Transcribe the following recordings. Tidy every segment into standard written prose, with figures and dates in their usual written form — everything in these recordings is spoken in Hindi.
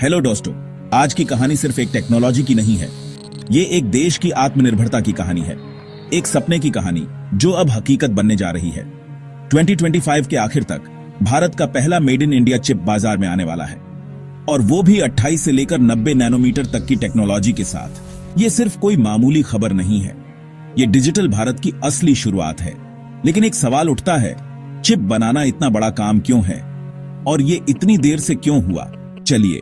हेलो दोस्तों, आज की कहानी सिर्फ एक टेक्नोलॉजी की नहीं है। ये एक देश की आत्मनिर्भरता की कहानी है, एक सपने की कहानी जो अब हकीकत बनने जा रही है। 2025 के आखिर तक भारत का पहला मेड इन इंडिया चिप बाजार में आने वाला है, और वो भी 28 से लेकर 90 नैनोमीटर तक की टेक्नोलॉजी के साथ। ये सिर्फ कोई मामूली खबर नहीं है, ये डिजिटल भारत की असली शुरुआत है। लेकिन एक सवाल उठता है, चिप बनाना इतना बड़ा काम क्यों है और ये इतनी देर से क्यों हुआ? चलिए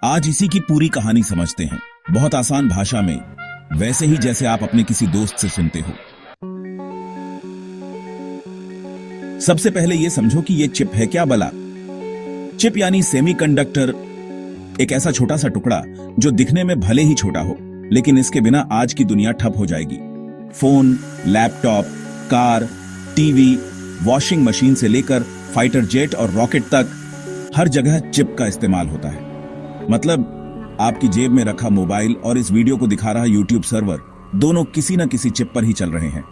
आज इसी की पूरी कहानी समझते हैं, बहुत आसान भाषा में, वैसे ही जैसे आप अपने किसी दोस्त से सुनते हो। सबसे पहले यह समझो कि यह चिप है क्या भला। चिप यानी सेमीकंडक्टर, एक ऐसा छोटा सा टुकड़ा जो दिखने में भले ही छोटा हो, लेकिन इसके बिना आज की दुनिया ठप हो जाएगी। Phone, laptop, car, TV, washing machine से लेकर फाइटर जेट और रॉकेट तक हर जगह चिप का इस्तेमाल होता है। मतलब आपकी जेब में रखा मोबाइल और इस वीडियो को दिखा रहा यूट्यूब सर्वर, दोनों किसी न किसी चिप पर ही चल रहे हैं।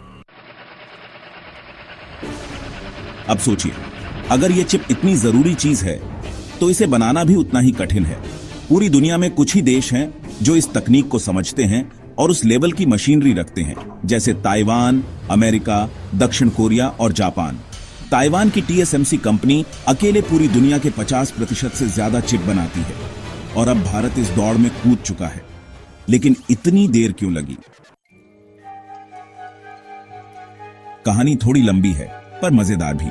अब सोचिए, अगर यह चिप इतनी जरूरी चीज है तो इसे बनाना भी उतना ही कठिन है। पूरी दुनिया में कुछ ही देश हैं जो इस तकनीक को समझते हैं और उस लेवल की मशीनरी रखते हैं, जैसे ताइवान, अमेरिका, दक्षिण कोरिया और जापान। ताइवान की TSMC कंपनी अकेले पूरी दुनिया के 50% से ज्यादा चिप बनाती है, और अब भारत इस दौड़ में कूद चुका है। लेकिन इतनी देर क्यों लगी? कहानी थोड़ी लंबी है पर मजेदार भी।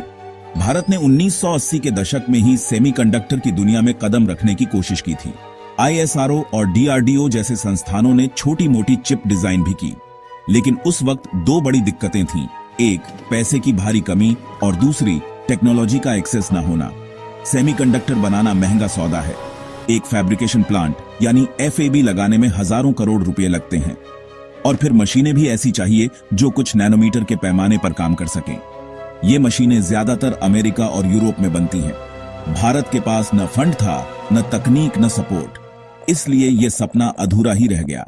भारत ने 1980 के दशक में ही सेमीकंडक्टर की दुनिया में कदम रखने की कोशिश की थी। ISRO और DRDO जैसे संस्थानों ने छोटी मोटी चिप डिजाइन भी की, लेकिन उस वक्त दो बड़ी दिक्कतें थीं। एक, पैसे की भारी कमी, और दूसरी, टेक्नोलॉजी का एक्सेस न होना। सेमीकंडक्टर बनाना महंगा सौदा है। एक फैब्रिकेशन प्लांट यानी FAB लगाने में हजारों करोड़ रुपए लगते हैं, और फिर मशीनें भी ऐसी चाहिए जो कुछ नैनोमीटर के पैमाने पर काम कर सकें। ये मशीनें ज्यादातर अमेरिका और यूरोप में बनती हैं। भारत के पास न फंड था, न तकनीक, न सपोर्ट, इसलिए यह सपना अधूरा ही रह गया।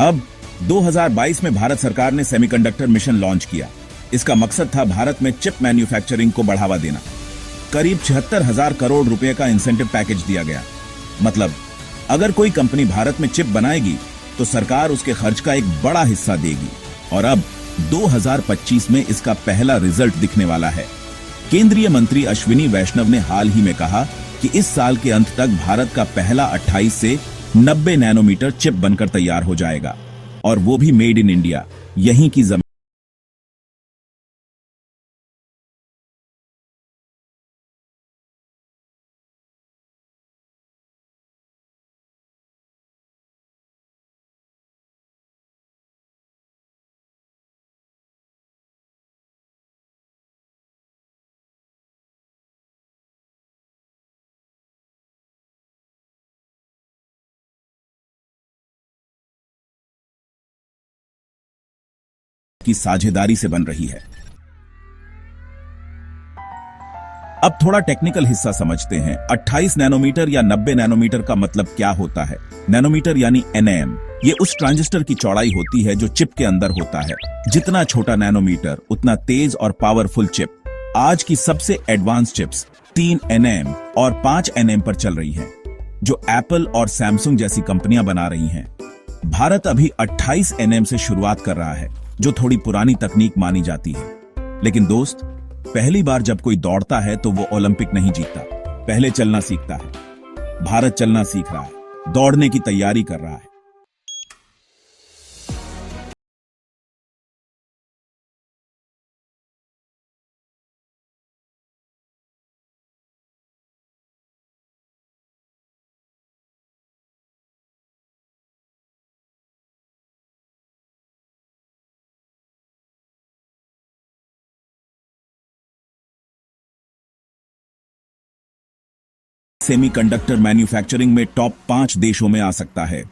अब 2022 में भारत सरकार ने सेमीकंडक्टर मिशन लॉन्च किया। इसका मकसद था भारत में चिप मैन्युफैक्चरिंग को बढ़ावा देना। करीब 76,000 करोड़ रुपए का इंसेंटिव पैकेज दिया गया। मतलब अगर कोई कंपनी भारत में चिप बनाएगी तो सरकार उसके खर्च का एक बड़ा हिस्सा देगी। और अब 2025 में इसका पहला रिजल्ट दिखने वाला है। केंद्रीय मंत्री अश्विनी वैष्णव ने हाल ही में कहा कि इस साल के अंत तक भारत का पहला 28 से 90 नैनोमीटर चिप बनकर तैयार हो जाएगा, और वो भी मेड इन इंडिया, यहीं की जमीन। की साझेदारी से बन रही है। अब थोड़ा टेक्निकल हिस्सा समझते हैं। 28 नैनोमीटर या 90 नैनोमीटर का मतलब क्या होता है? नैनोमीटर यानी nm, ये उस ट्रांजिस्टर की चौड़ाई होती है जो चिप के अंदर होता है। जितना छोटा नैनोमीटर उतना तेज और पावरफुल चिप। आज की सबसे एडवांस चिप्स 3 nm और 5 nm पर चल रही हैं, जो एप्पल और सैमसंग जैसी कंपनियां बना रही हैं। भारत अभी 28 nm से शुरुआत कर रहा है, जो थोड़ी पुरानी तकनीक मानी जाती है। लेकिन दोस्त, पहली बार जब कोई दौड़ता है तो वो ओलंपिक नहीं जीतता, पहले चलना सीखता है। भारत चलना सीख रहा है, दौड़ने की तैयारी कर रहा है। सेमीकंडक्टर मैन्युफैक्चरिंग में टॉप 5 देशों में आ सकता है।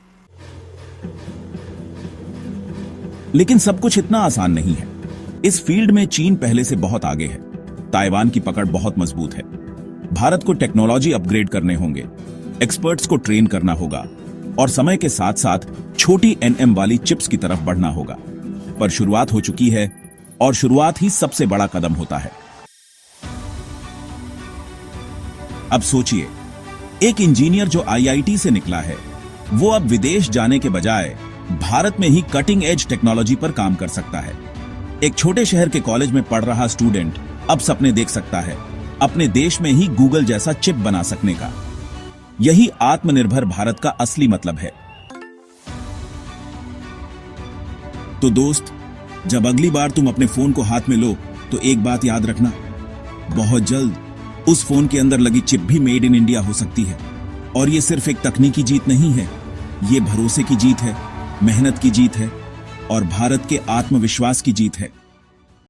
लेकिन सब कुछ इतना आसान नहीं है। इस फील्ड में चीन पहले से बहुत आगे है। ताइवान की पकड़ बहुत मजबूत है। भारत को टेक्नोलॉजी अपग्रेड करने होंगे, एक्सपर्ट्स को ट्रेन करना होगा, और समय के साथ साथ छोटी nm वाली चिप्स की तरफ बढ़ना होगा। पर शुरुआत हो चुकी है, और शुरुआत ही सबसे बड़ा कदम होता है। अब सोचिए, एक इंजीनियर जो आईआईटी से निकला है, वो अब विदेश जाने के बजाय भारत में ही कटिंग एज टेक्नोलॉजी पर काम कर सकता है। एक छोटे शहर के कॉलेज में पढ़ रहा स्टूडेंट अब सपने देख सकता है अपने देश में ही गूगल जैसा चिप बना सकने का। यही आत्मनिर्भर भारत का असली मतलब है। तो दोस्त, जब अगली बार तुम अपने फोन को हाथ में लो तो एक बात याद रखना, बहुत जल्द उस फोन के अंदर लगी चिप भी मेड इन इंडिया हो सकती है। और ये सिर्फ एक तकनीकी जीत नहीं है, ये भरोसे की जीत है, मेहनत की जीत है और भारत के आत्मविश्वास की जीत है।